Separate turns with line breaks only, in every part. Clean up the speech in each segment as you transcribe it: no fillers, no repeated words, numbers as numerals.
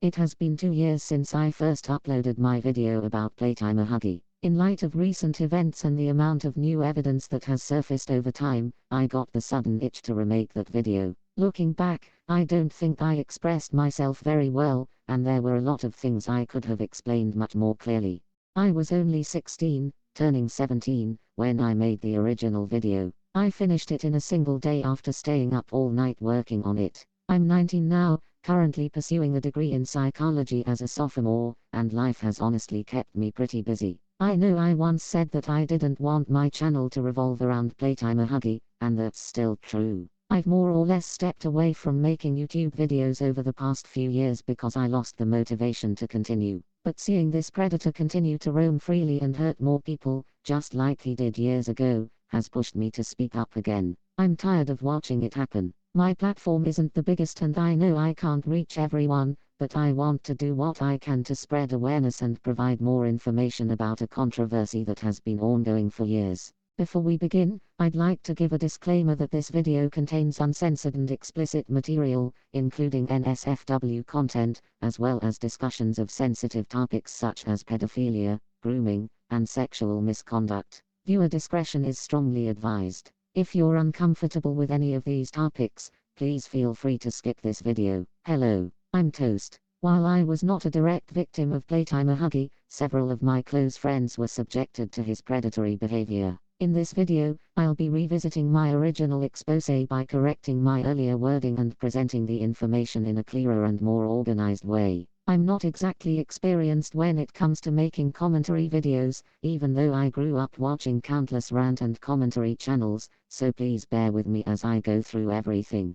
It has been 2 years since I first uploaded my video about Playtimer Huggy. In light of recent events and the amount of new evidence that has surfaced over time, I got the sudden itch to remake that video. Looking back, I don't think I expressed myself very well, and there were a lot of things I could have explained much more clearly. I was only 16, turning 17, when I made the original video. I finished it in a single day after staying up all night working on it. I'm 19 now, currently pursuing a degree in psychology as a sophomore, and life has honestly kept me pretty busy. I know I once said that I didn't want my channel to revolve around Playtimer Huggy, and that's still true. I've more or less stepped away from making YouTube videos over the past few years because I lost the motivation to continue. But seeing this predator continue to roam freely and hurt more people, just like he did years ago, has pushed me to speak up again. I'm tired of watching it happen. My platform isn't the biggest and I know I can't reach everyone, but I want to do what I can to spread awareness and provide more information about a controversy that has been ongoing for years. Before we begin, I'd like to give a disclaimer that this video contains uncensored and explicit material, including NSFW content, as well as discussions of sensitive topics such as pedophilia, grooming, and sexual misconduct. Viewer discretion is strongly advised. If you're uncomfortable with any of these topics, please feel free to skip this video. Hello, I'm Toast. While I was not a direct victim of Playtimer Huggy, several of my close friends were subjected to his predatory behavior. In this video, I'll be revisiting my original expose by correcting my earlier wording and presenting the information in a clearer and more organized way. I'm not exactly experienced when it comes to making commentary videos, even though I grew up watching countless rant and commentary channels, so please bear with me as I go through everything.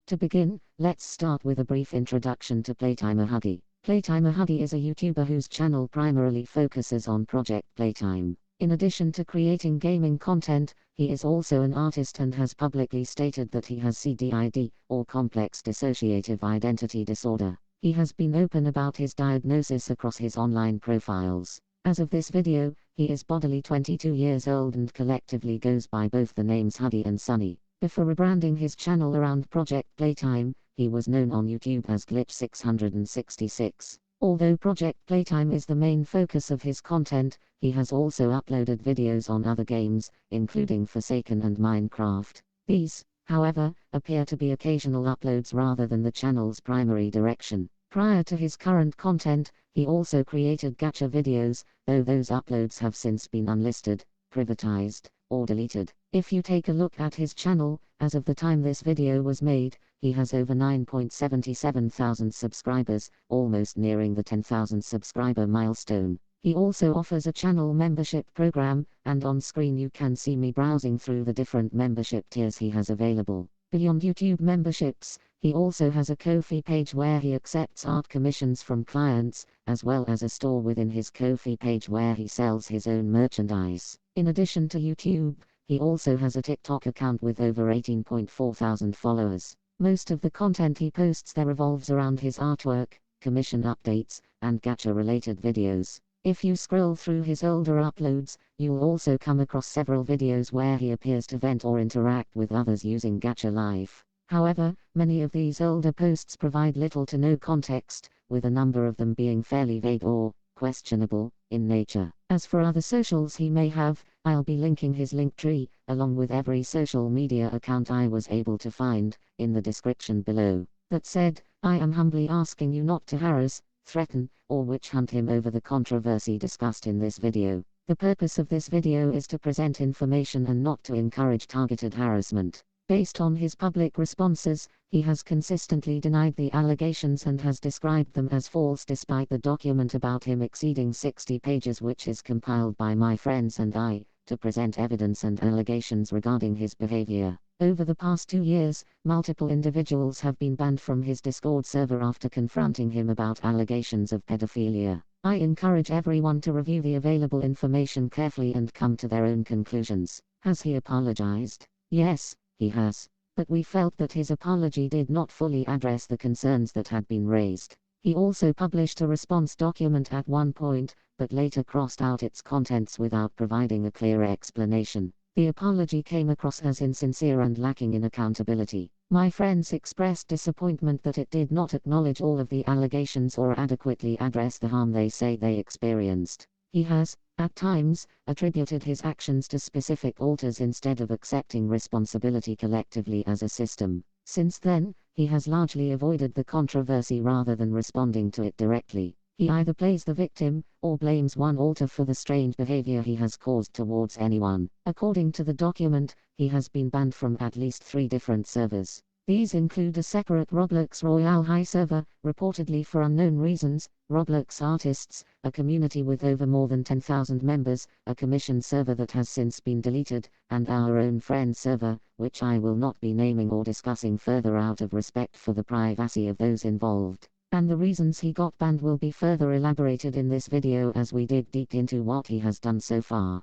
To begin, let's start with a brief introduction to Playtimer Huggy. Playtimer Huggy is a YouTuber whose channel primarily focuses on Project Playtime. In addition to creating gaming content, he is also an artist and has publicly stated that he has CDID, or Complex Dissociative Identity Disorder. He has been open about his diagnosis across his online profiles. As of this video, he is bodily 22 years old and collectively goes by both the names Huggy and Sunny. Before rebranding his channel around Project Playtime, he was known on YouTube as Glitch666. Although Project Playtime is the main focus of his content, he has also uploaded videos on other games, including Forsaken and Minecraft. These, however, appear to be occasional uploads rather than the channel's primary direction. Prior to his current content, he also created gacha videos, though those uploads have since been unlisted, privatized, or deleted. If you take a look at his channel, as of the time this video was made, he has over 9.77 thousand subscribers, almost nearing the 10,000 subscriber milestone. He also offers a channel membership program, and on screen you can see me browsing through the different membership tiers he has available. Beyond YouTube memberships, he also has a Ko-fi page where he accepts art commissions from clients, as well as a store within his Ko-fi page where he sells his own merchandise. In addition to YouTube, he also has a TikTok account with over 18.4 thousand followers. Most of the content he posts there revolves around his artwork, commission updates, and gacha-related videos. If you scroll through his older uploads, you'll also come across several videos where he appears to vent or interact with others using Gacha Life. However, many of these older posts provide little to no context, with a number of them being fairly vague or questionable in nature. As for other socials he may have, I'll be linking his Linktree, along with every social media account I was able to find, in the description below. That said, I am humbly asking you not to harass, threaten, or witch hunt him over the controversy discussed in this video. The purpose of this video is to present information and not to encourage targeted harassment. Based on his public responses, he has consistently denied the allegations and has described them as false despite the document about him exceeding 60 pages which is compiled by my friends and I, to present evidence and allegations regarding his behavior. Over the past 2 years, multiple individuals have been banned from his Discord server after confronting him about allegations of pedophilia. I encourage everyone to review the available information carefully and come to their own conclusions. Has he apologized? Yes, he has. But we felt that his apology did not fully address the concerns that had been raised. He also published a response document at one point, but later crossed out its contents without providing a clear explanation. The apology came across as insincere and lacking in accountability. My friends expressed disappointment that it did not acknowledge all of the allegations or adequately address the harm they say they experienced. He has, at times, attributed his actions to specific alters instead of accepting responsibility collectively as a system. Since then, he has largely avoided the controversy rather than responding to it directly. He either plays the victim, or blames one alter for the strange behavior he has caused towards anyone. According to the document, he has been banned from at least 3 different servers. These include a separate Roblox Royale High server, reportedly for unknown reasons, Roblox Artists, a community with over more than 10,000 members, a commissioned server that has since been deleted, and our own friend server, which I will not be naming or discussing further out of respect for the privacy of those involved. And the reasons he got banned will be further elaborated in this video as we dig deep into what he has done so far.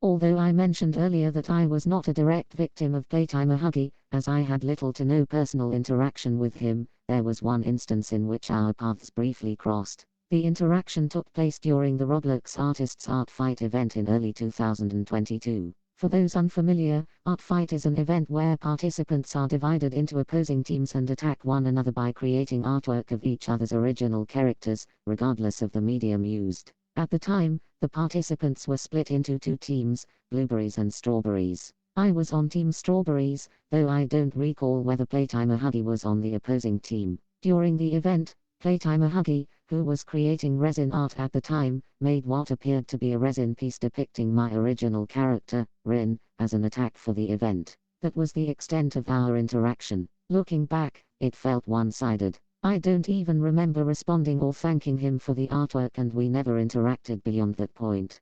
Although I mentioned earlier that I was not a direct victim of Playtimer Huggy, as I had little to no personal interaction with him, there was one instance in which our paths briefly crossed. The interaction took place during the Roblox Artists Art Fight event in early 2022. For those unfamiliar, Art Fight is an event where participants are divided into opposing teams and attack one another by creating artwork of each other's original characters, regardless of the medium used. At the time, the participants were split into 2 teams, blueberries and strawberries. I was on Team Strawberries, though I don't recall whether Playtimer Huggy was on the opposing team. During the event, Playtimer Huggy, who was creating resin art at the time, made what appeared to be a resin piece depicting my original character, Rin, as an attack for the event. That was the extent of our interaction. Looking back, it felt one-sided. I don't even remember responding or thanking him for the artwork, and we never interacted beyond that point.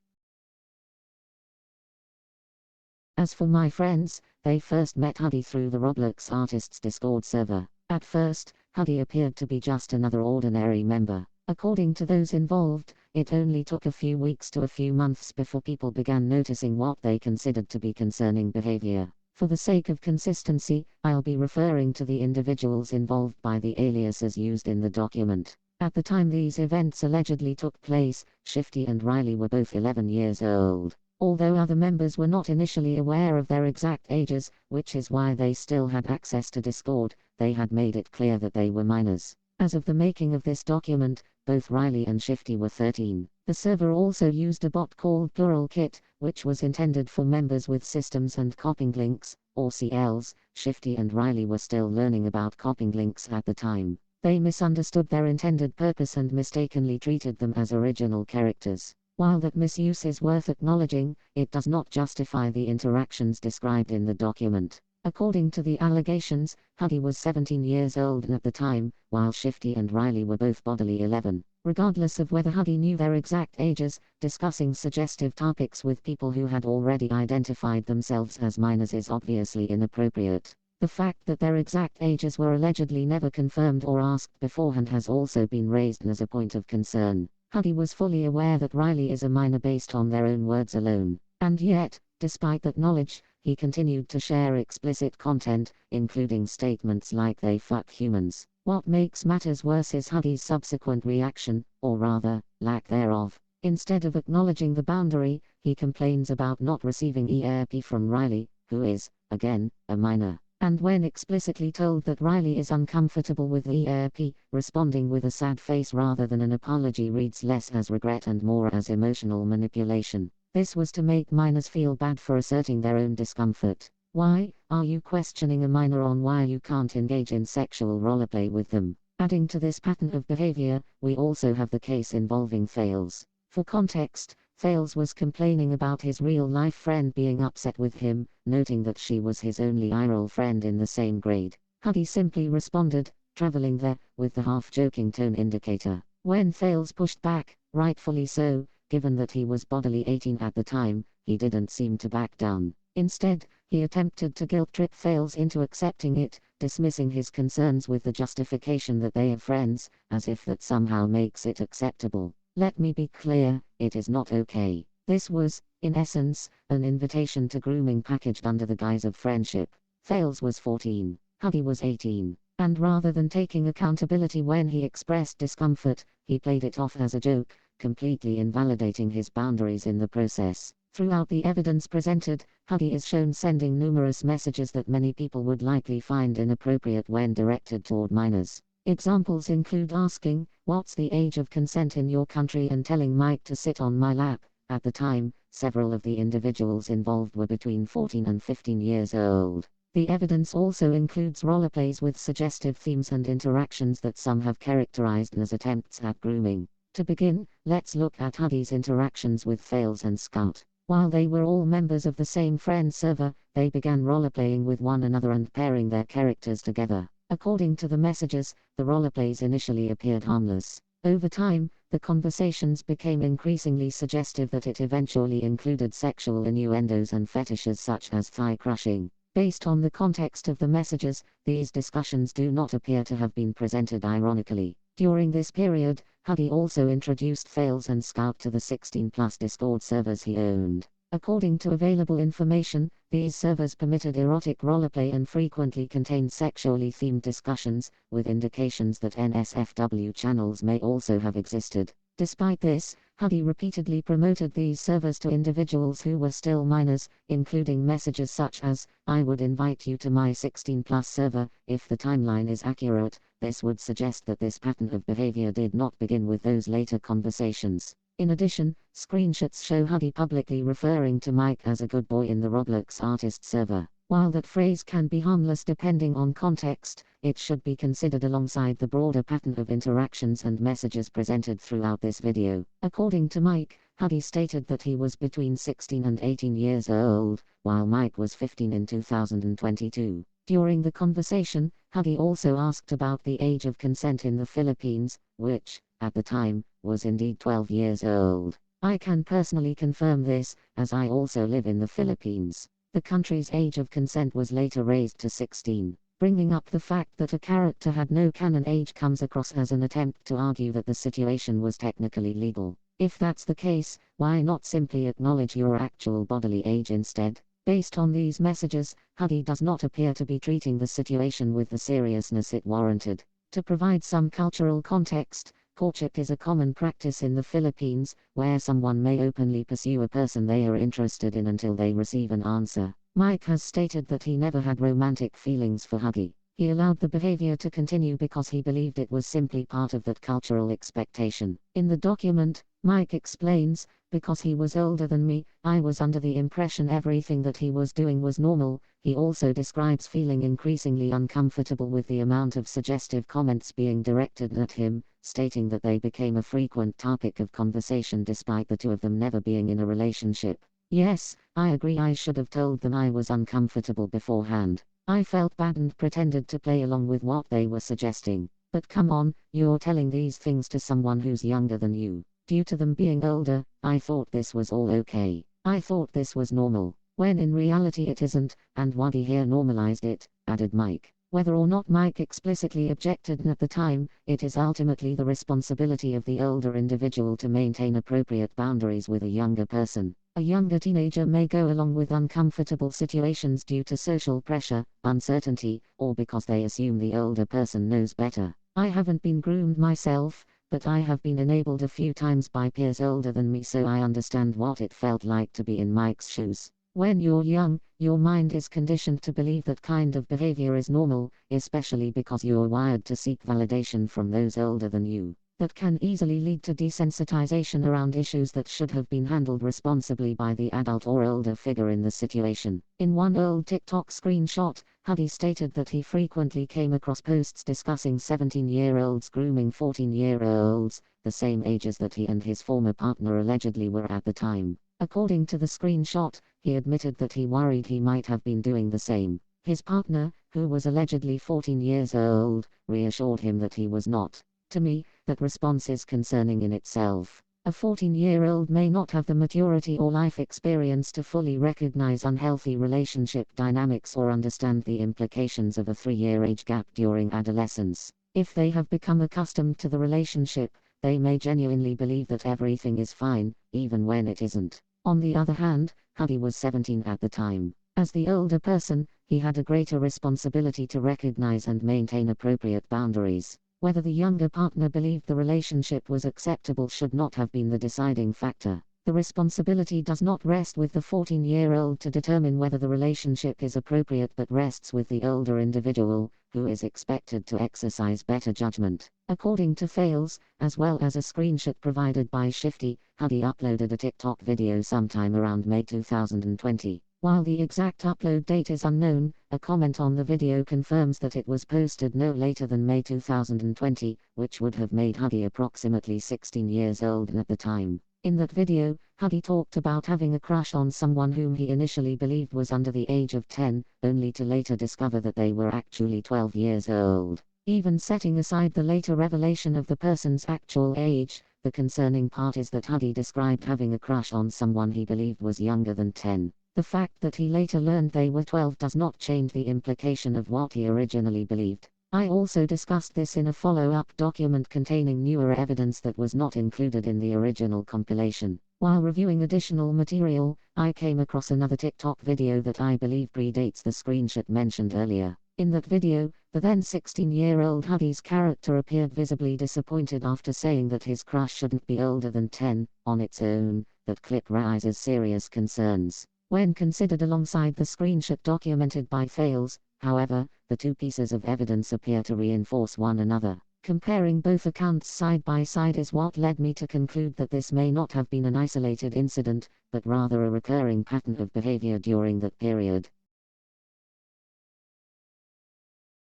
As for my friends, they first met Huggy through the Roblox Artists Discord server. At first, Huggy appeared to be just another ordinary member. According to those involved, it only took a few weeks to a few months before people began noticing what they considered to be concerning behavior. For the sake of consistency, I'll be referring to the individuals involved by the aliases used in the document. At the time these events allegedly took place, Shifty and Riley were both 11 years old. Although other members were not initially aware of their exact ages, which is why they still had access to Discord, they had made it clear that they were minors. As of the making of this document, both Riley and Shifty were 13. The server also used a bot called Plural Kit, which was intended for members with systems and copying links, or CLs. Shifty and Riley were still learning about copying links at the time. They misunderstood their intended purpose and mistakenly treated them as original characters. While that misuse is worth acknowledging, it does not justify the interactions described in the document. According to the allegations, Huggy was 17 years old at the time, while Shifty and Riley were both bodily 11. Regardless of whether Huggy knew their exact ages, discussing suggestive topics with people who had already identified themselves as minors is obviously inappropriate. The fact that their exact ages were allegedly never confirmed or asked beforehand has also been raised as a point of concern. Huggy was fully aware that Riley is a minor based on their own words alone. And yet, despite that knowledge, he continued to share explicit content, including statements like "they fuck humans." What makes matters worse is Huggy's subsequent reaction, or rather, lack thereof. Instead of acknowledging the boundary, he complains about not receiving ERP from Riley, who is, again, a minor. And when explicitly told that Riley is uncomfortable with ERP, responding with a sad face rather than an apology reads less as regret and more as emotional manipulation. This was to make minors feel bad for asserting their own discomfort. Why are you questioning a minor on why you can't engage in sexual roleplay with them? Adding to this pattern of behavior, we also have the case involving Fails. For context, Fails was complaining about his real-life friend being upset with him, noting that she was his only IRL friend in the same grade. Huggy simply responded, "Traveling there," with the half-joking tone indicator. When Fails pushed back, rightfully so, given that he was bodily 18 at the time, he didn't seem to back down. Instead, he attempted to guilt-trip Fails into accepting it, dismissing his concerns with the justification that they are friends, as if that somehow makes it acceptable. Let me be clear, it is not okay. This was, in essence, an invitation to grooming packaged under the guise of friendship. Fails was 14, Huggy was 18, and rather than taking accountability when he expressed discomfort, he played it off as a joke, completely invalidating his boundaries in the process. Throughout the evidence presented, Huggy is shown sending numerous messages that many people would likely find inappropriate when directed toward minors. Examples include asking, "What's the age of consent in your country?" and telling Mike to sit on my lap. At the time, several of the individuals involved were between 14 and 15 years old. The evidence also includes roleplays with suggestive themes and interactions that some have characterized as attempts at grooming. To begin, let's look at Huggy's interactions with Fails and Scout. While they were all members of the same friend server, they began roleplaying with one another and pairing their characters together. According to the messages, the roleplays initially appeared harmless. Over time, the conversations became increasingly suggestive that it eventually included sexual innuendos and fetishes such as thigh crushing. Based on the context of the messages, these discussions do not appear to have been presented ironically. During this period, Huggy also introduced Fails and Scout to the 16+ Discord servers he owned. According to available information, these servers permitted erotic roleplay and frequently contained sexually themed discussions, with indications that NSFW channels may also have existed. Despite this, Huggy repeatedly promoted these servers to individuals who were still minors, including messages such as, "I would invite you to my 16+ server." If the timeline is accurate, this would suggest that this pattern of behavior did not begin with those later conversations. In addition, screenshots show Huggy publicly referring to Mike as a good boy in the Roblox artist server. While that phrase can be harmless depending on context, it should be considered alongside the broader pattern of interactions and messages presented throughout this video. According to Mike, Huggy stated that he was between 16 and 18 years old, while Mike was 15 in 2022. During the conversation, Huggy also asked about the age of consent in the Philippines, which, at the time, was indeed 12 years old. I can personally confirm this, as I also live in the Philippines. The country's age of consent was later raised to 16. Bringing up the fact that a character had no canon age comes across as an attempt to argue that the situation was technically legal. If that's the case, why not simply acknowledge your actual bodily age instead? Based on these messages, Huggy does not appear to be treating the situation with the seriousness it warranted. To provide some cultural context, courtship is a common practice in the Philippines, where someone may openly pursue a person they are interested in until they receive an answer. Mike has stated that he never had romantic feelings for Huggy. He allowed the behavior to continue because he believed it was simply part of that cultural expectation. In the document, Mike explains, "Because he was older than me, I was under the impression everything that he was doing was normal." He also describes feeling increasingly uncomfortable with the amount of suggestive comments being directed at him, stating that they became a frequent topic of conversation despite the two of them never being in a relationship. "Yes, I agree, I should have told them I was uncomfortable beforehand. I felt bad and pretended to play along with what they were suggesting. But come on, you're telling these things to someone who's younger than you." Due to them being older, I thought this was all okay. I thought this was normal, when in reality it isn't, and Huggy here normalized it, added Mike. Whether or not Mike explicitly objected at the time, it is ultimately the responsibility of the older individual to maintain appropriate boundaries with a younger person. A younger teenager may go along with uncomfortable situations due to social pressure, uncertainty, or because they assume the older person knows better. I haven't been groomed myself, but I have been enabled a few times by peers older than me, so I understand what it felt like to be in Mike's shoes. When you're young, your mind is conditioned to believe that kind of behavior is normal, especially because you're wired to seek validation from those older than you. That can easily lead to desensitization around issues that should have been handled responsibly by the adult or older figure in the situation. In one old TikTok screenshot, Huggy stated that he frequently came across posts discussing 17-year-olds grooming 14-year-olds, the same ages that he and his former partner allegedly were at the time. According to the screenshot, he admitted that he worried he might have been doing the same. His partner, who was allegedly 14 years old, reassured him that he was not. To me, that response is concerning in itself. A 14-year-old may not have the maturity or life experience to fully recognize unhealthy relationship dynamics or understand the implications of a 3-year age gap during adolescence. If they have become accustomed to the relationship, they may genuinely believe that everything is fine, even when it isn't. On the other hand, Huggy was 17 at the time. As the older person, he had a greater responsibility to recognize and maintain appropriate boundaries. Whether the younger partner believed the relationship was acceptable should not have been the deciding factor. The responsibility does not rest with the 14-year-old to determine whether the relationship is appropriate, but rests with the older individual, who is expected to exercise better judgment. According to Fails, as well as a screenshot provided by Shifty, Huggy uploaded a TikTok video sometime around May 2020. While the exact upload date is unknown, a comment on the video confirms that it was posted no later than May 2020, which would have made Huggy approximately 16 years old at the time. In that video, Huggy talked about having a crush on someone whom he initially believed was under the age of 10, only to later discover that they were actually 12 years old. Even setting aside the later revelation of the person's actual age, the concerning part is that Huggy described having a crush on someone he believed was younger than 10. The fact that he later learned they were 12 does not change the implication of what he originally believed. I also discussed this in a follow-up document containing newer evidence that was not included in the original compilation. While reviewing additional material, I came across another TikTok video that I believe predates the screenshot mentioned earlier. In that video, the then 16-year-old Huggy's character appeared visibly disappointed after saying that his crush shouldn't be older than 10. On its own, that clip raises serious concerns. When considered alongside the screenshot documented by Fails, however, the two pieces of evidence appear to reinforce one another. Comparing both accounts side by side is what led me to conclude that this may not have been an isolated incident, but rather a recurring pattern of behavior during that period.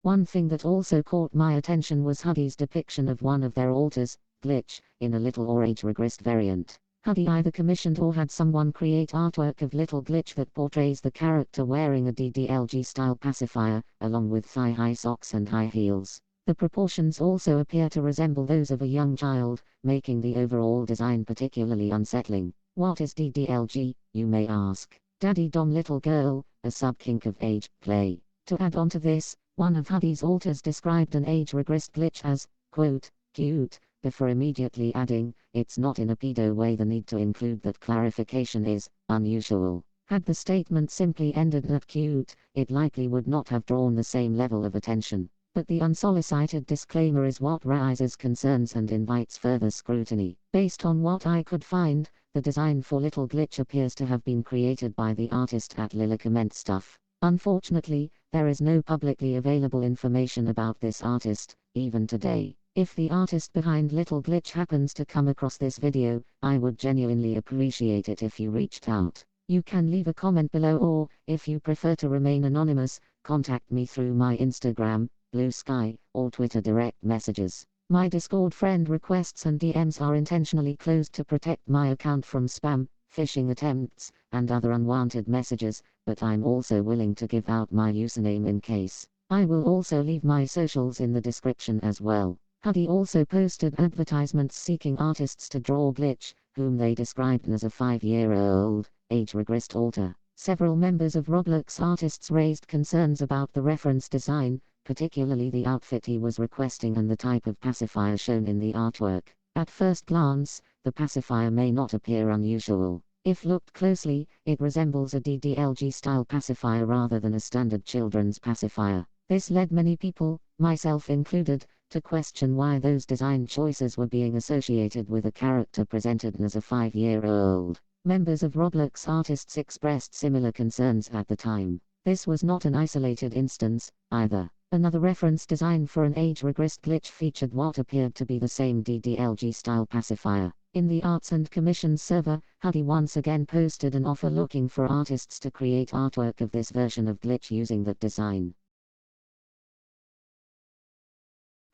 One thing that also caught my attention was Huggy's depiction of one of their alters, Glitch, in a Little or Age-Regressed variant. Huggy either commissioned or had someone create artwork of Little Glitch that portrays the character wearing a DDLG-style pacifier, along with thigh-high socks and high heels. The proportions also appear to resemble those of a young child, making the overall design particularly unsettling. What is DDLG, you may ask? Daddy Dom Little Girl, a sub-kink of age play. To add on to this, one of Huggy's alters described an age-regressed glitch as, quote, cute, before immediately adding, it's not in a pedo way. The need to include that clarification is unusual. Had the statement simply ended at cute, it likely would not have drawn the same level of attention. But the unsolicited disclaimer is what raises concerns and invites further scrutiny. Based on what I could find, the design for Little Glitch appears to have been created by the artist at Lillicament Stuff. Unfortunately, there is no publicly available information about this artist, even today. If the artist behind Little Glitch happens to come across this video, I would genuinely appreciate it if you reached out. You can leave a comment below, or, if you prefer to remain anonymous, contact me through my Instagram, Blue Sky, or Twitter direct messages. My Discord friend requests and DMs are intentionally closed to protect my account from spam, phishing attempts, and other unwanted messages, but I'm also willing to give out my username in case. I will also leave my socials in the description as well. Huggy also posted advertisements seeking artists to draw Glitch, whom they described as a 5-year-old, age-regressed alter. Several members of Roblox artists raised concerns about the reference design, particularly the outfit he was requesting and the type of pacifier shown in the artwork. At first glance, the pacifier may not appear unusual. If looked closely, it resembles a DDLG-style pacifier rather than a standard children's pacifier. This led many people, myself included, to question why those design choices were being associated with a character presented as a 5-year-old. Members of Roblox artists expressed similar concerns at the time. This was not an isolated instance, either. Another reference design for an age-regressed glitch featured what appeared to be the same DDLG-style pacifier. In the Arts and Commissions server, Huggy once again posted an offer looking for artists to create artwork of this version of Glitch using that design.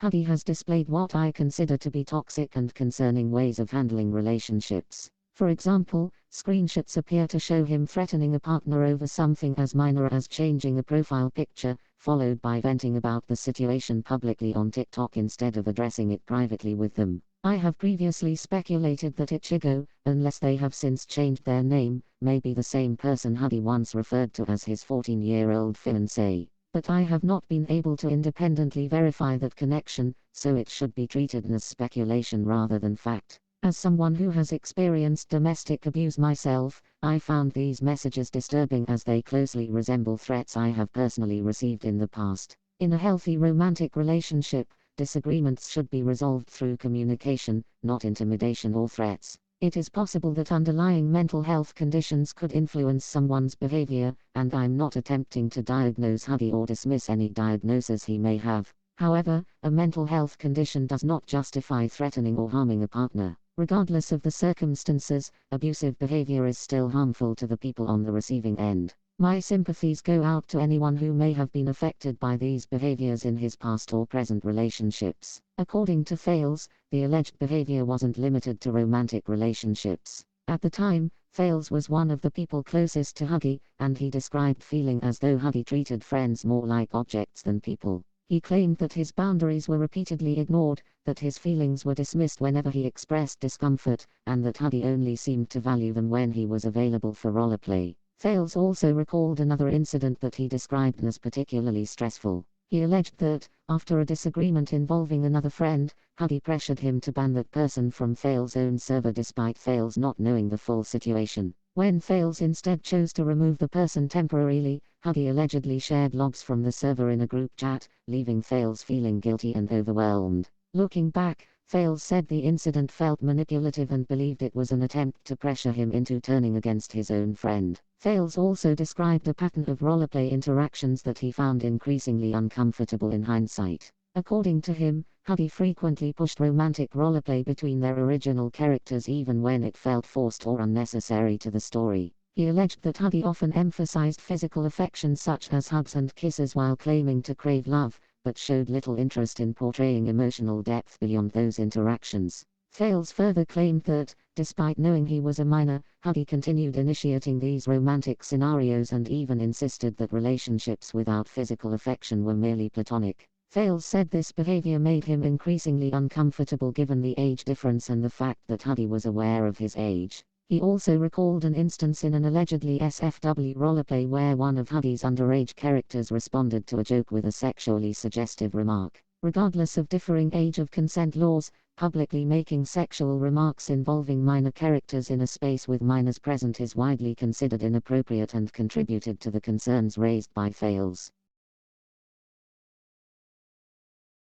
Huggy has displayed what I consider to be toxic and concerning ways of handling relationships. For example, screenshots appear to show him threatening a partner over something as minor as changing a profile picture, followed by venting about the situation publicly on TikTok instead of addressing it privately with them. I have previously speculated that Ichigo, unless they have since changed their name, may be the same person Huggy once referred to as his 14-year-old fiancé. But I have not been able to independently verify that connection, so it should be treated as speculation rather than fact. As someone who has experienced domestic abuse myself, I found these messages disturbing as they closely resemble threats I have personally received in the past. In a healthy romantic relationship, disagreements should be resolved through communication, not intimidation or threats. It is possible that underlying mental health conditions could influence someone's behavior, and I'm not attempting to diagnose Huggy or dismiss any diagnosis he may have. However, a mental health condition does not justify threatening or harming a partner. Regardless of the circumstances, abusive behavior is still harmful to the people on the receiving end. My sympathies go out to anyone who may have been affected by these behaviors in his past or present relationships. According to Fales, the alleged behavior wasn't limited to romantic relationships. At the time, Fales was one of the people closest to Huggy, and he described feeling as though Huggy treated friends more like objects than people. He claimed that his boundaries were repeatedly ignored, that his feelings were dismissed whenever he expressed discomfort, and that Huggy only seemed to value them when he was available for roleplay. Fales also recalled another incident that he described as particularly stressful. He alleged that, after a disagreement involving another friend, Huggy pressured him to ban that person from Fales' own server despite Fales not knowing the full situation. When Fales instead chose to remove the person temporarily, Huggy allegedly shared logs from the server in a group chat, leaving Fales feeling guilty and overwhelmed. Looking back, Fales said the incident felt manipulative and believed it was an attempt to pressure him into turning against his own friend. Fales also described a pattern of roleplay interactions that he found increasingly uncomfortable in hindsight. According to him, Huggy frequently pushed romantic roleplay between their original characters even when it felt forced or unnecessary to the story. He alleged that Huggy often emphasized physical affection such as hugs and kisses while claiming to crave love, but showed little interest in portraying emotional depth beyond those interactions. Fales further claimed that, despite knowing he was a minor, Huggy continued initiating these romantic scenarios and even insisted that relationships without physical affection were merely platonic. Fales said this behavior made him increasingly uncomfortable given the age difference and the fact that Huggy was aware of his age. He also recalled an instance in an allegedly NSFW roleplay where one of Huggy's underage characters responded to a joke with a sexually suggestive remark. Regardless of differing age of consent laws, publicly making sexual remarks involving minor characters in a space with minors present is widely considered inappropriate and contributed to the concerns raised by Fales.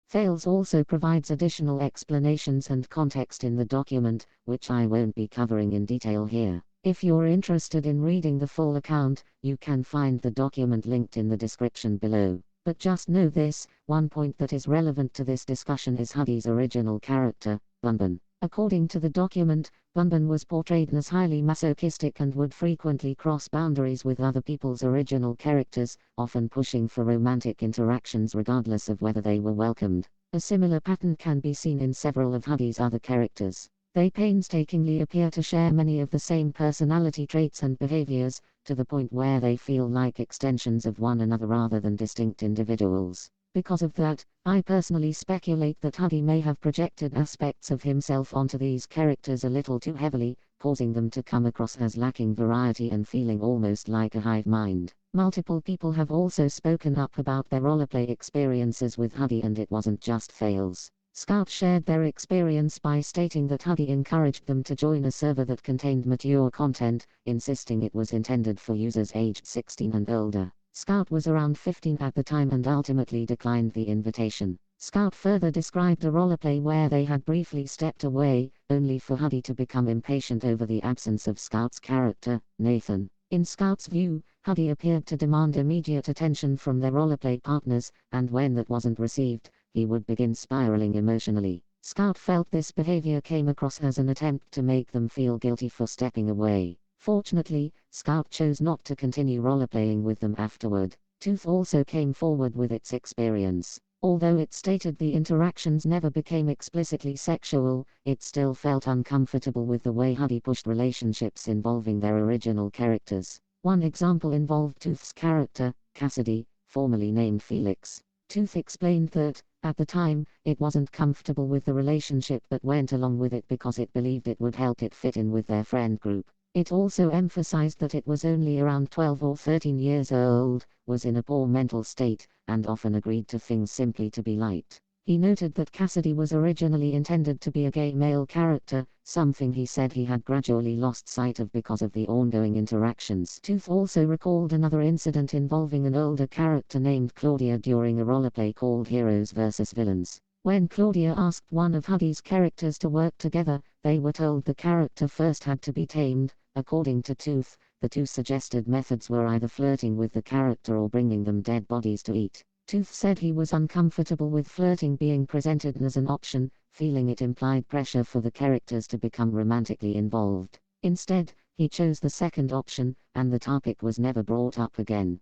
Fales also provides additional explanations and context in the document, which I won't be covering in detail here. If you're interested in reading the full account, you can find the document linked in the description below. But just know this, one point that is relevant to this discussion is Huggy's original character, Bunbun. According to the document, Bunbun was portrayed as highly masochistic and would frequently cross boundaries with other people's original characters, often pushing for romantic interactions regardless of whether they were welcomed. A similar pattern can be seen in several of Huggy's other characters. They painstakingly appear to share many of the same personality traits and behaviors, to the point where they feel like extensions of one another rather than distinct individuals. Because of that, I personally speculate that Huggy may have projected aspects of himself onto these characters a little too heavily, causing them to come across as lacking variety and feeling almost like a hive mind. Multiple people have also spoken up about their roleplay experiences with Huggy, and it wasn't just Fales. Scouts shared their experience by stating that Huggy encouraged them to join a server that contained mature content, insisting it was intended for users aged 16 and older. Scout was around 15 at the time and ultimately declined the invitation. Scout further described a roleplay where they had briefly stepped away, only for Huggy to become impatient over the absence of Scout's character, Nathan. In Scout's view, Huggy appeared to demand immediate attention from their roleplay partners, and when that wasn't received, he would begin spiraling emotionally. Scout felt this behavior came across as an attempt to make them feel guilty for stepping away. Fortunately, Scout chose not to continue roleplaying with them afterward. Tooth also came forward with its experience. Although it stated the interactions never became explicitly sexual, it still felt uncomfortable with the way Huggy pushed relationships involving their original characters. One example involved Tooth's character, Cassidy, formerly named Felix. Tooth explained that, at the time, it wasn't comfortable with the relationship but went along with it because it believed it would help it fit in with their friend group. It also emphasized that it was only around 12 or 13 years old, was in a poor mental state, and often agreed to things simply to be liked. He noted that Cassidy was originally intended to be a gay male character, something he said he had gradually lost sight of because of the ongoing interactions. Tooth also recalled another incident involving an older character named Claudia during a roleplay called Heroes vs. Villains. When Claudia asked one of Huggy's characters to work together, they were told the character first had to be tamed. According to Tooth, the two suggested methods were either flirting with the character or bringing them dead bodies to eat. Tooth said he was uncomfortable with flirting being presented as an option, feeling it implied pressure for the characters to become romantically involved. Instead, he chose the second option, and the topic was never brought up again.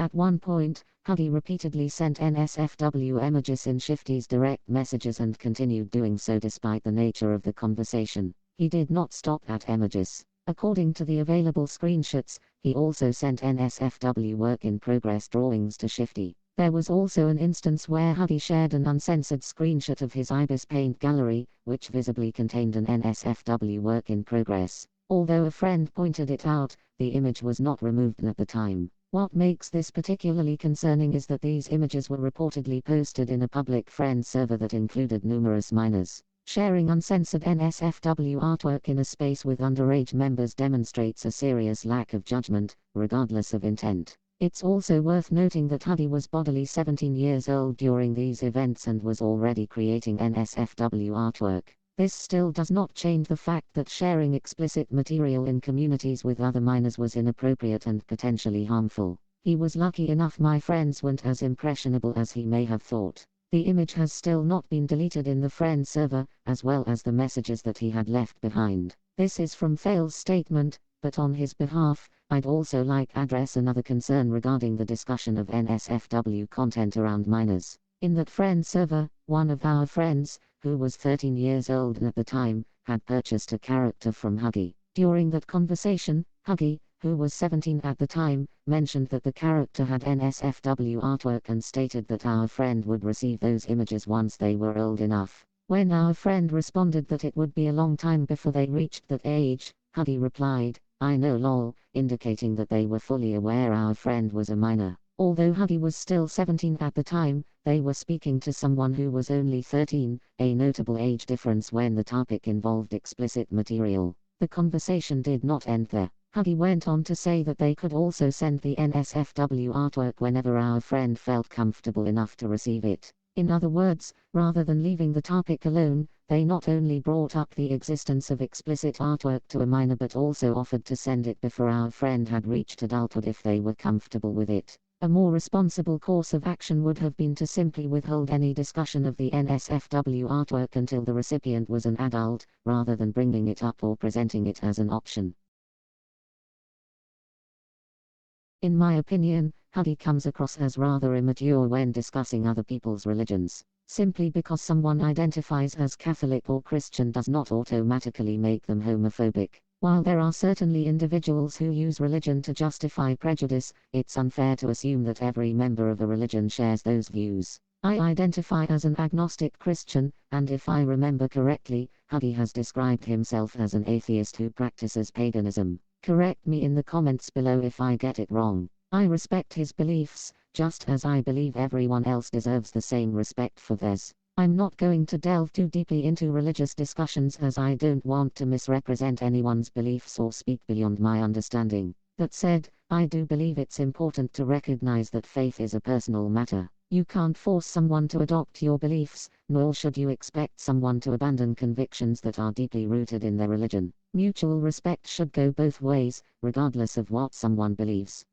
At one point, Huggy repeatedly sent NSFW emojis in Shifty's direct messages and continued doing so despite the nature of the conversation. He did not stop at emojis. According to the available screenshots, he also sent NSFW work-in-progress drawings to Shifty. There was also an instance where Huggy shared an uncensored screenshot of his Ibis paint gallery, which visibly contained an NSFW work-in-progress. Although a friend pointed it out, the image was not removed at the time. What makes this particularly concerning is that these images were reportedly posted in a public friend server that included numerous minors. Sharing uncensored NSFW artwork in a space with underage members demonstrates a serious lack of judgment, regardless of intent. It's also worth noting that Huggy was bodily 17 years old during these events and was already creating NSFW artwork. This still does not change the fact that sharing explicit material in communities with other minors was inappropriate and potentially harmful. He was lucky enough my friends weren't as impressionable as he may have thought. The image has still not been deleted in the friend server, as well as the messages that he had left behind. This is from Fail's statement, but on his behalf, I'd also like to address another concern regarding the discussion of NSFW content around minors. In that friend server, one of our friends, who was 13 years old at the time, had purchased a character from Huggy. During that conversation, Huggy, who was 17 at the time, mentioned that the character had NSFW artwork and stated that our friend would receive those images once they were old enough. When our friend responded that it would be a long time before they reached that age, Huggy replied, "I know lol," indicating that they were fully aware our friend was a minor. Although Huggy was still 17 at the time, they were speaking to someone who was only 13, a notable age difference when the topic involved explicit material. The conversation did not end there. Huggy went on to say that they could also send the NSFW artwork whenever our friend felt comfortable enough to receive it. In other words, rather than leaving the topic alone, they not only brought up the existence of explicit artwork to a minor but also offered to send it before our friend had reached adulthood if they were comfortable with it. A more responsible course of action would have been to simply withhold any discussion of the NSFW artwork until the recipient was an adult, rather than bringing it up or presenting it as an option. In my opinion, Huggy comes across as rather immature when discussing other people's religions. Simply because someone identifies as Catholic or Christian does not automatically make them homophobic. While there are certainly individuals who use religion to justify prejudice, it's unfair to assume that every member of a religion shares those views. I identify as an agnostic Christian, and if I remember correctly, Huggy has described himself as an atheist who practices paganism. Correct me in the comments below if I get it wrong. I respect his beliefs, just as I believe everyone else deserves the same respect for theirs. I'm not going to delve too deeply into religious discussions as I don't want to misrepresent anyone's beliefs or speak beyond my understanding. That said, I do believe it's important to recognize that faith is a personal matter. You can't force someone to adopt your beliefs, nor should you expect someone to abandon convictions that are deeply rooted in their religion. Mutual respect should go both ways, regardless of what someone believes.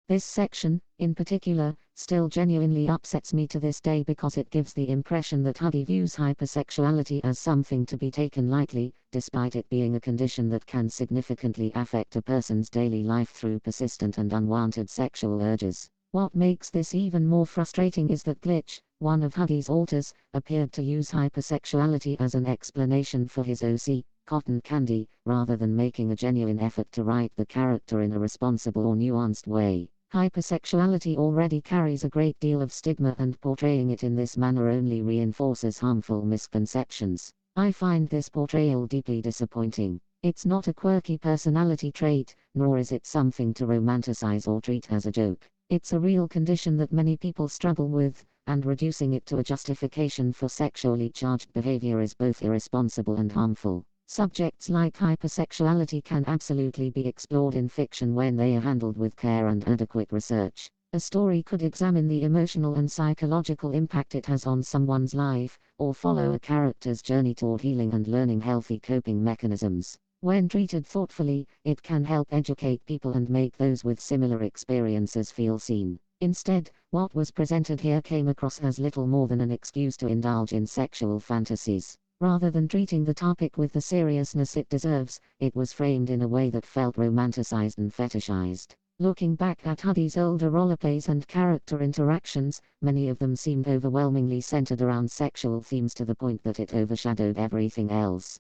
This section, in particular, still genuinely upsets me to this day because it gives the impression that Huggy views hypersexuality as something to be taken lightly, despite it being a condition that can significantly affect a person's daily life through persistent and unwanted sexual urges. What makes this even more frustrating is that Glitch, one of Huggy's alters, appeared to use hypersexuality as an explanation for his OC, cotton candy, rather than making a genuine effort to write the character in a responsible or nuanced way. Hypersexuality already carries a great deal of stigma, and portraying it in this manner only reinforces harmful misconceptions. I find this portrayal deeply disappointing. It's not a quirky personality trait, nor is it something to romanticize or treat as a joke. It's a real condition that many people struggle with, and reducing it to a justification for sexually charged behavior is both irresponsible and harmful. Subjects like hypersexuality can absolutely be explored in fiction when they are handled with care and adequate research. A story could examine the emotional and psychological impact it has on someone's life, or follow a character's journey toward healing and learning healthy coping mechanisms. When treated thoughtfully, it can help educate people and make those with similar experiences feel seen. Instead, what was presented here came across as little more than an excuse to indulge in sexual fantasies. Rather than treating the topic with the seriousness it deserves, it was framed in a way that felt romanticized and fetishized. Looking back at Huggy's older roleplays and character interactions, many of them seemed overwhelmingly centered around sexual themes to the point that it overshadowed everything else.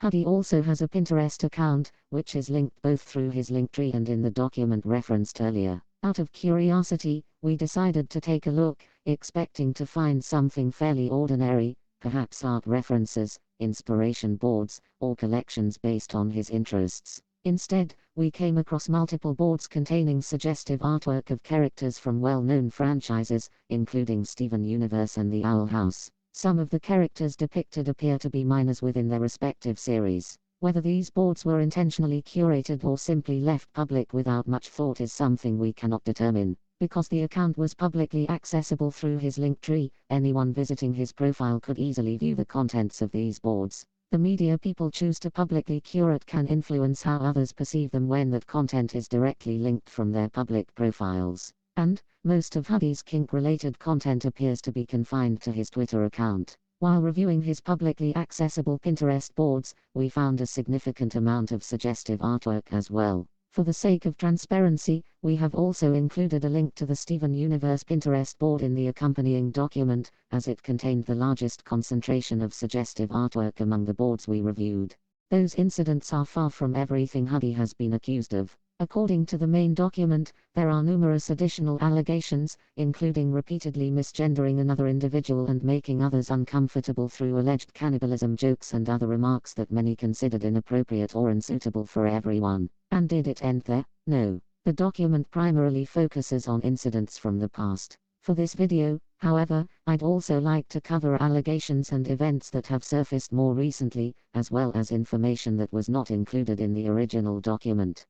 Huggy also has a Pinterest account, which is linked both through his Linktree and in the document referenced earlier. Out of curiosity, we decided to take a look, expecting to find something fairly ordinary, perhaps art references, inspiration boards, or collections based on his interests. Instead, we came across multiple boards containing suggestive artwork of characters from well-known franchises, including Steven Universe and the Owl House. Some of the characters depicted appear to be minors within their respective series. Whether these boards were intentionally curated or simply left public without much thought is something we cannot determine. Because the account was publicly accessible through his Linktree, anyone visiting his profile could easily view the contents of these boards. The media people choose to publicly curate can influence how others perceive them when that content is directly linked from their public profiles. And, most of Huggy's kink-related content appears to be confined to his Twitter account. While reviewing his publicly accessible Pinterest boards, we found a significant amount of suggestive artwork as well. For the sake of transparency, we have also included a link to the Steven Universe Pinterest board in the accompanying document, as it contained the largest concentration of suggestive artwork among the boards we reviewed. Those incidents are far from everything Huggy has been accused of. According to the main document, there are numerous additional allegations, including repeatedly misgendering another individual and making others uncomfortable through alleged cannibalism jokes and other remarks that many considered inappropriate or unsuitable for everyone. And did it end there? No. The document primarily focuses on incidents from the past. For this video, however, I'd also like to cover allegations and events that have surfaced more recently, as well as information that was not included in the original document.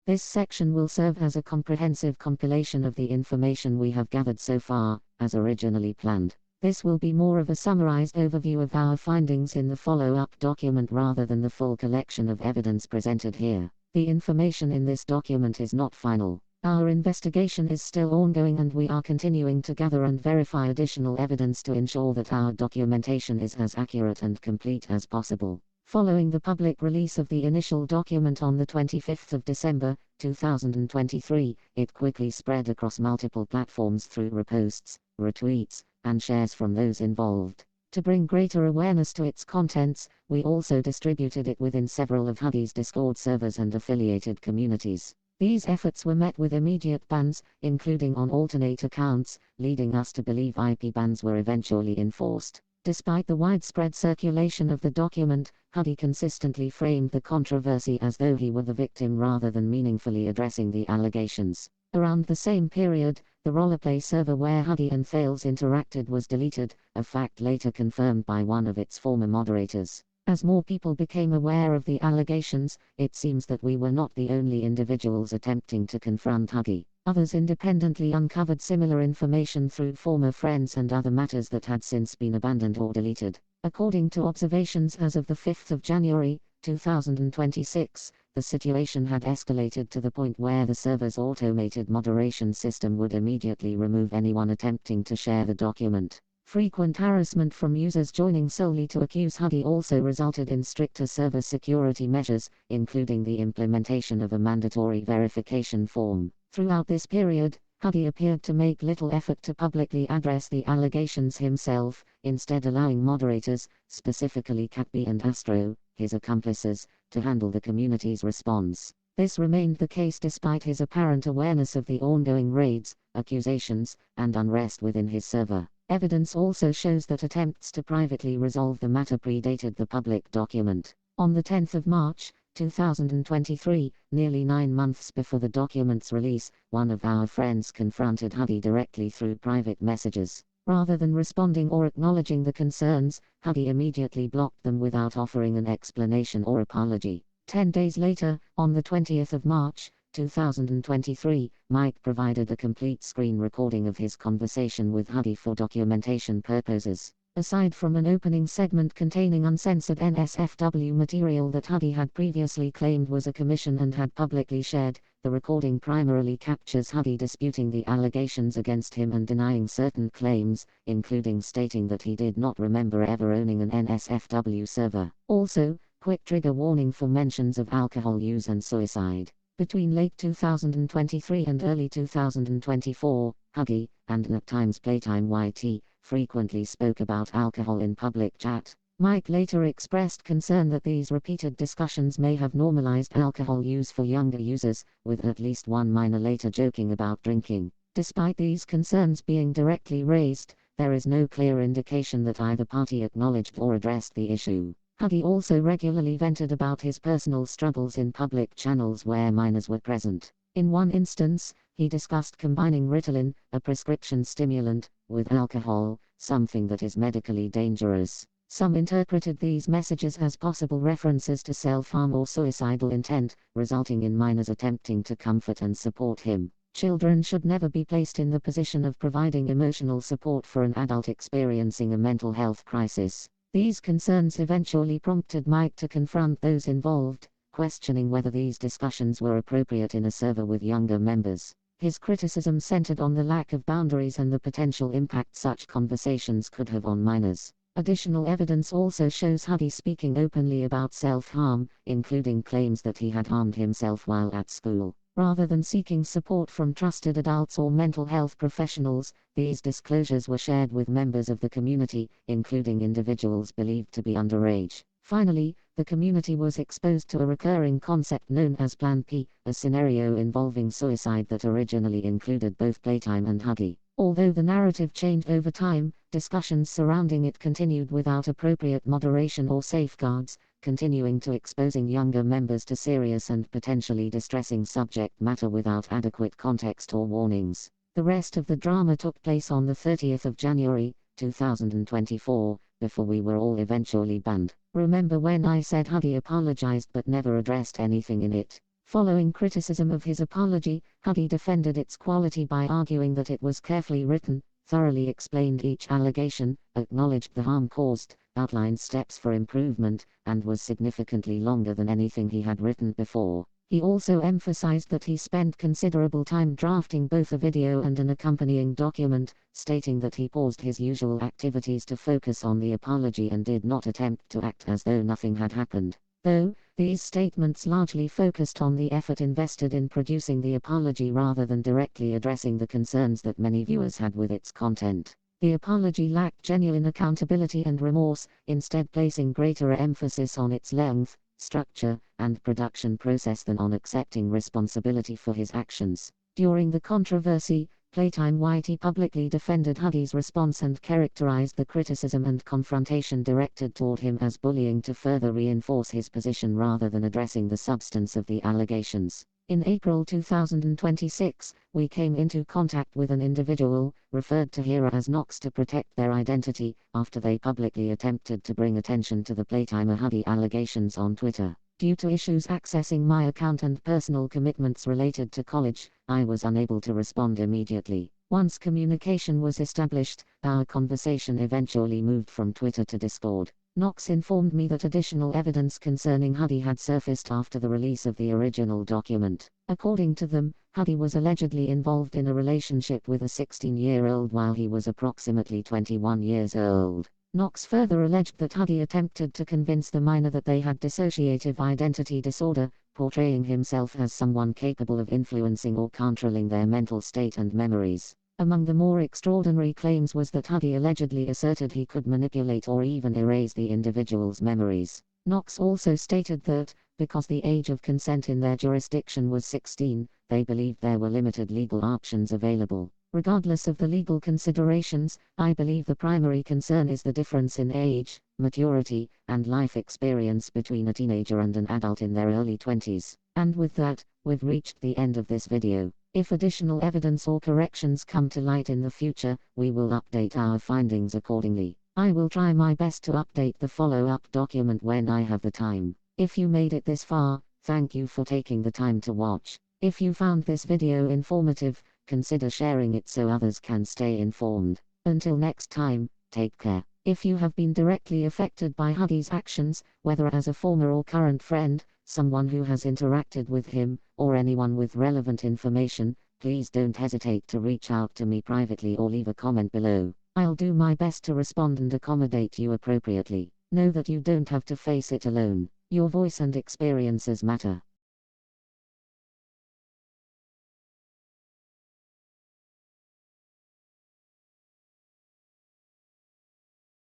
This section will serve as a comprehensive compilation of the information we have gathered so far, as originally planned. This will be more of a summarized overview of our findings in the follow-up document rather than the full collection of evidence presented here. The information in this document is not final. Our investigation is still ongoing and we are continuing to gather and verify additional evidence to ensure that our documentation is as accurate and complete as possible. Following the public release of the initial document on the 25th of December, 2023, it quickly spread across multiple platforms through reposts, retweets, and shares from those involved. To bring greater awareness to its contents, we also distributed it within several of Huggy's Discord servers and affiliated communities. These efforts were met with immediate bans, including on alternate accounts, leading us to believe IP bans were eventually enforced. Despite the widespread circulation of the document, Huggy consistently framed the controversy as though he were the victim rather than meaningfully addressing the allegations. Around the same period, the Roleplay server where Huggy and Thales interacted was deleted, a fact later confirmed by one of its former moderators. As more people became aware of the allegations, it seems that we were not the only individuals attempting to confront Huggy. Others independently uncovered similar information through former friends and other matters that had since been abandoned or deleted. According to observations as of the 5th of January, 2026, the situation had escalated to the point where the server's automated moderation system would immediately remove anyone attempting to share the document. Frequent harassment from users joining solely to accuse Huggy also resulted in stricter server security measures, including the implementation of a mandatory verification form. Throughout this period, Huggy appeared to make little effort to publicly address the allegations himself, instead allowing moderators, specifically Catby and Astro, his accomplices, to handle the community's response. This remained the case despite his apparent awareness of the ongoing raids, accusations, and unrest within his server. Evidence also shows that attempts to privately resolve the matter predated the public document. On the 10th of March, 2023, nearly 9 months before the document's release, one of our friends confronted Huggy directly through private messages. Rather than responding or acknowledging the concerns, Huggy immediately blocked them without offering an explanation or apology. 10 days later, on the 20th of March, 2023, Mike provided a complete screen recording of his conversation with Huggy for documentation purposes. Aside from an opening segment containing uncensored NSFW material that Huggy had previously claimed was a commission and had publicly shared, the recording primarily captures Huggy disputing the allegations against him and denying certain claims, including stating that he did not remember ever owning an NSFW server. Also, quick trigger warning for mentions of alcohol use and suicide. Between late 2023 and early 2024, Huggy, and at times Playtime YT, frequently spoke about alcohol in public chat. Mike later expressed concern that these repeated discussions may have normalized alcohol use for younger users, with at least one minor later joking about drinking. Despite these concerns being directly raised, there is no clear indication that either party acknowledged or addressed the issue. Huggy also regularly vented about his personal struggles in public channels where minors were present. In one instance, he discussed combining Ritalin, a prescription stimulant, with alcohol, something that is medically dangerous. Some interpreted these messages as possible references to self-harm or suicidal intent, resulting in minors attempting to comfort and support him. Children should never be placed in the position of providing emotional support for an adult experiencing a mental health crisis. These concerns eventually prompted Mike to confront those involved, questioning whether these discussions were appropriate in a server with younger members. His criticism centered on the lack of boundaries and the potential impact such conversations could have on minors. Additional evidence also shows Huggy speaking openly about self-harm, including claims that he had harmed himself while at school. Rather than seeking support from trusted adults or mental health professionals, these disclosures were shared with members of the community, including individuals believed to be underage. Finally, the community was exposed to a recurring concept known as Plan P, a scenario involving suicide that originally included both Playtime and Huggy. Although the narrative changed over time, discussions surrounding it continued without appropriate moderation or safeguards, continuing to exposing younger members to serious and potentially distressing subject matter without adequate context or warnings. The rest of the drama took place on the 30th of January, 2024, before we were all eventually banned. Remember when I said Huggy apologized but never addressed anything in it? Following criticism of his apology, Huggy defended its quality by arguing that it was carefully written, thoroughly explained each allegation, acknowledged the harm caused, outlined steps for improvement, and was significantly longer than anything he had written before. He also emphasized that he spent considerable time drafting both a video and an accompanying document, stating that he paused his usual activities to focus on the apology and did not attempt to act as though nothing had happened. Though, these statements largely focused on the effort invested in producing the apology rather than directly addressing the concerns that many viewers had with its content. The apology lacked genuine accountability and remorse, instead placing greater emphasis on its length, structure, and production process than on accepting responsibility for his actions. During the controversy, Playtime YT publicly defended Huggy's response and characterized the criticism and confrontation directed toward him as bullying to further reinforce his position rather than addressing the substance of the allegations. In April 2026, we came into contact with an individual, referred to here as Nox to protect their identity, after they publicly attempted to bring attention to the Playtimer Huggy allegations on Twitter. Due to issues accessing my account and personal commitments related to college, I was unable to respond immediately. Once communication was established, our conversation eventually moved from Twitter to Discord. Nox informed me that additional evidence concerning Huggy had surfaced after the release of the original document. According to them, Huggy was allegedly involved in a relationship with a 16-year-old while he was approximately 21 years old. Nox further alleged that Huggy attempted to convince the minor that they had dissociative identity disorder, portraying himself as someone capable of influencing or controlling their mental state and memories. Among the more extraordinary claims was that Huggy allegedly asserted he could manipulate or even erase the individual's memories. Nox also stated that, because the age of consent in their jurisdiction was 16, they believed there were limited legal options available. Regardless of the legal considerations, I believe the primary concern is the difference in age, maturity, and life experience between a teenager and an adult in their early 20s. And with that, we've reached the end of this video. If additional evidence or corrections come to light in the future, we will update our findings accordingly. I will try my best to update the follow-up document when I have the time. If you made it this far, thank you for taking the time to watch. If you found this video informative, consider sharing it so others can stay informed. Until next time, take care. If you have been directly affected by Huggy's actions, whether as a former or current friend, someone who has interacted with him, or anyone with relevant information, please don't hesitate to reach out to me privately or leave a comment below. I'll do my best to respond and accommodate you appropriately. Know that you don't have to face it alone. Your voice and experiences matter.